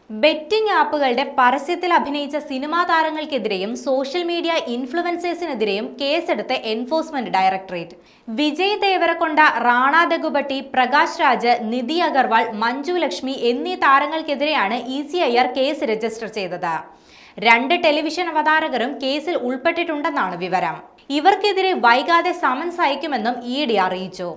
Betting ആപ്പുകളുടെ പരസ്യത്തിൽ അഭിനയിച്ച cinema താരങ്ങൾക്കെതിരെയും social media ഇൻഫ്ലുവൻസേഴ്സിനെതിരെയും കേസെടുത്ത എൻഫോഴ്സ്മെന്റ് ഡയറക്ടറേറ്റ്. വിജയ് ദേവരകൊണ്ട, റാണ ദഗുബട്ടി, പ്രകാശ് രാജ്, നിധി അഗർവാൾ, മഞ്ജു ലക്ഷ്മി എന്നീ താരങ്ങൾക്കെതിരെയാണ് ECIR കേസ് രജിസ്റ്റർ ചെയ്തത്. 2 ടെലിവിഷൻ അവതാരകരും കേസിൽ ഉൾപ്പെട്ടിട്ടുണ്ടെന്നാണ് വിവരം. ഇവർക്കെതിരെ വൈകാതെ സമൻസ് അയക്കുമെന്നും ED അറിയിച്ചു.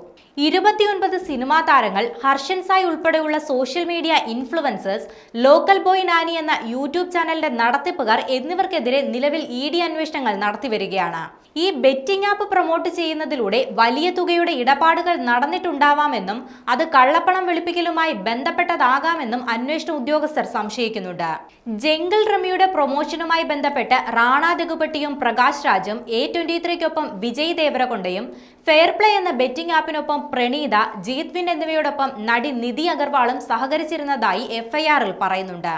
29 സിനിമാ താരങ്ങൾ, ഹർഷൻ സായ് ഉൾപ്പെടെയുള്ള social media influencers, local boy Nani എന്ന യൂട്യൂബ് ചാനലിന്റെ നടത്തിപ്പുകാർ എന്നിവർക്കെതിരെ നിലവിൽ ED അന്വേഷണങ്ങൾ നടത്തിവരികയാണ്. ഈ ബെറ്റിംഗ് ആപ്പ് പ്രൊമോട്ട് ചെയ്യുന്നതിലൂടെ വലിയ തുകയുടെ ഇടപാടുകൾ നടന്നിട്ടുണ്ടാവാമെന്നും അത് കള്ളപ്പണം വെളുപ്പിക്കലുമായി ബന്ധപ്പെട്ടതാകാമെന്നും അന്വേഷണ ഉദ്യോഗസ്ഥർ സംശയിക്കുന്നുണ്ട്. ജംഗിൾ റമ്മിയുടെ പ്രൊമോഷനുമായി ബന്ധപ്പെട്ട് റാണ ദഗുബട്ടിയും പ്രകാശ് രാജും A23ക്കൊപ്പം വിജയ് ദേവരകൊണ്ടയും, ഫെയർ പ്ലേ എന്ന ബെറ്റിംഗ് ആപ്പിനൊപ്പം പ്രണീത, ജീത്വിൻ എന്നിവയോടൊപ്പം നടി നിധി അഗർവാളും സഹകരിച്ചിരുന്നതായി FIRൽ പറയുന്നുണ്ട്.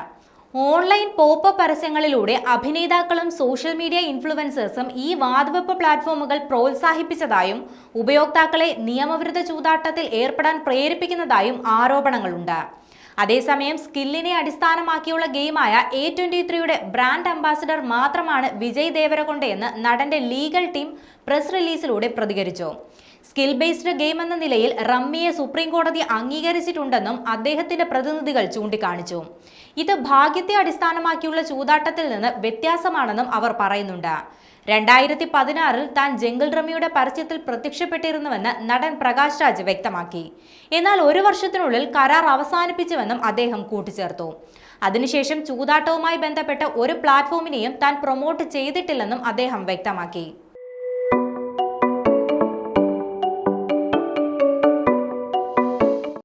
ഓൺലൈൻ പോപ്പ് പരസ്യങ്ങളിലൂടെ അഭിനേതാക്കളും സോഷ്യൽ മീഡിയ ഇൻഫ്ലുവൻസേഴ്സും ഈ വാതുവെപ്പ് പ്ലാറ്റ്ഫോമുകൾ പ്രോത്സാഹിപ്പിച്ചതായും ഉപയോക്താക്കളെ നിയമവിരുദ്ധ ചൂതാട്ടത്തിൽ ഏർപ്പെടാൻ പ്രേരിപ്പിക്കുന്നതായും ആരോപണങ്ങളുണ്ട്. അതേസമയം സ്കില്ലിനെ അടിസ്ഥാനമാക്കിയുള്ള ഗെയിമായ A23യുടെ ബ്രാൻഡ് അംബാസിഡർ മാത്രമാണ് വിജയ് ദേവരകൊണ്ടയെന്ന് നടന്റെ ലീഗൽ ടീം പ്രസ് റിലീസിലൂടെ പ്രതികരിച്ചു. സ്കിൽ ബേസ്ഡ് ഗെയിം എന്ന നിലയിൽ റമ്മിയെ സുപ്രീം കോടതി അംഗീകരിച്ചിട്ടുണ്ടെന്നും അദ്ദേഹത്തിന്റെ പ്രതിനിധികൾ ചൂണ്ടിക്കാണിച്ചു. ഇത് ഭാഗ്യത്തെ അടിസ്ഥാനമാക്കിയുള്ള ചൂതാട്ടത്തിൽ നിന്ന് വ്യത്യാസമാണെന്നും അവർ പറയുന്നുണ്ട്. 2016-ൽ താൻ ജംഗിൾ റമ്മിയുടെ പരസ്യത്തിൽ പ്രത്യക്ഷപ്പെട്ടിരുന്നുവെന്ന് നടൻ പ്രകാശ് രാജ് വ്യക്തമാക്കി. എന്നാൽ 1 വർഷത്തിനുള്ളിൽ കരാർ അവസാനിപ്പിച്ചുവെന്നും അദ്ദേഹം കൂട്ടിച്ചേർത്തു. അതിനുശേഷം ചൂതാട്ടവുമായി ബന്ധപ്പെട്ട ഒരു പ്ലാറ്റ്ഫോമിനെയും താൻ പ്രൊമോട്ട് ചെയ്തിട്ടില്ലെന്നും അദ്ദേഹം വ്യക്തമാക്കി.